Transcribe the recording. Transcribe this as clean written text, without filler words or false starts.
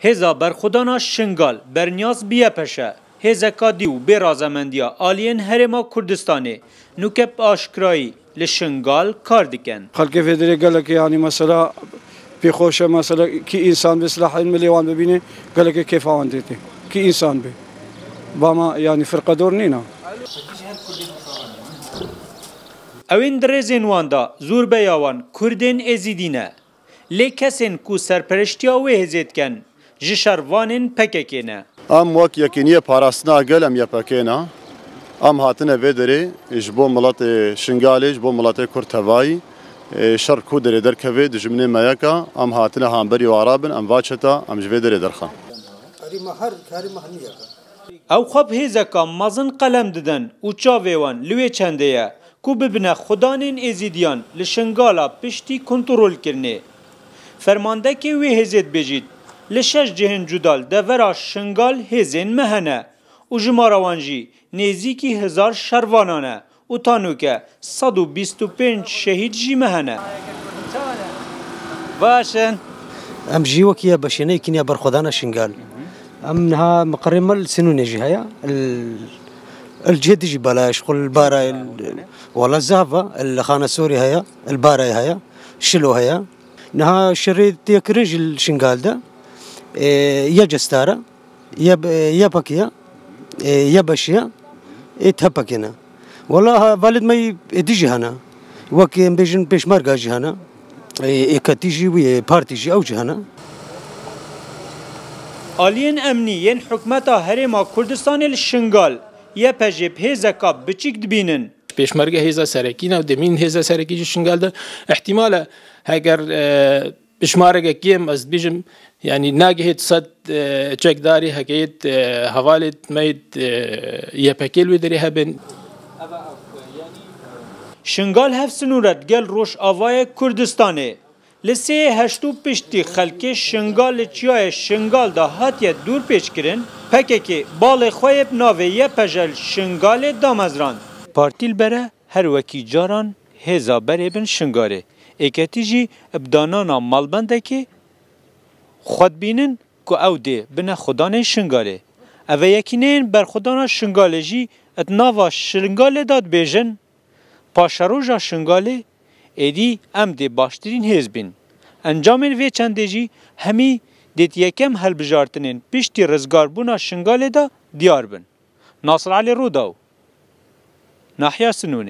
هزا برخودانا شنگال برنیاز بیه پشه هزکا دیو بی رازمندیا آلین هرما کردستانه نوکب آشکرایی لشنگال کار دکن خلق فدری قال لك يعني مثلا في خوشه مثلا كي انسان بسلاح المليون ببينه قال لك كيف عندتي كي انسان به باما يعني فرقه دورنينا اوین درزین واندا زور بیاوان کردین ازیدینه لی کسین کو سرپرشتیا و هزید کن جشروانین پککینه ام وک یکینیه پاراستنا گلم یپکینا ام هاتنه ودری جبو ملت شنگالی جبو ملت کرتوایی شر کودری درکوی دجمنه میاکا ام هاتنه هامبری و عربن ام واچتا ام جویدری درخان او خب هزکا مازن قلم ددن و چاویوان لوی چندیه کو ببنه خدانین ازیدیان لشنگالا پشتی کنترول کرنه فرمانده که وی هزید بجید لشش جهن جدال دورا شنگال هزین مهنه و جماروانجی نزیکی 1000 شروانانه و تانوکه 125 شهید جی مهنه باشن ام جي وكيا بشيني كنيا برخدانا شنقال ام نها مقرمه السنون يجي هيا الجهد يجي بلاش قل البارا ولا الزهفه الخانه سوري هيا البارا هيا شلو هيا نها شريت يكرج الشنقال ده يا جستاره يا باكيا يا بشيا تهبكنا والله والد ما يديجي هنا وكي بيجن بيش ماركا هنا اکتیجی و پارتیجی او جهانه. آلین امنیین حکمت هرما کردستان الشنگال یا پجیب هزکا بچیک دبینن. پیشمرگه هزا سرکینا و دمین هزا سرکی شنگال ده احتمالا اگر پیشمرگه کیم از بیشم یعنی ناگهت صد چکداری حکیت حوالت مید یا پکیل و دری هبن. شنگال هف سنورت گل روش آوای کردستانه لسه هشتو پشتی خلک شنگال چیای شنگال دا هاتیه دور پیش کرن پکه که بال خویب ناویه پجل شنگال دامزران پارتیل بره هر وکی جاران هزا بره بن شنگاره اکتی جی ابدانانا مالبنده که خود بینن که او ده بنا خدانه شنگاره او یکینین بر خدانا شنگاله جی اتناوا شنگاله داد بیجن پاشروجا شنگاله ایدی ام ده باشترین هزبین. انجامن وی چنده جی همی دیت یکم هل بجارتنین پیشتی رزگار بونا شنگاله دا دیار بن. ناصر علی روداو ناحیه سنونه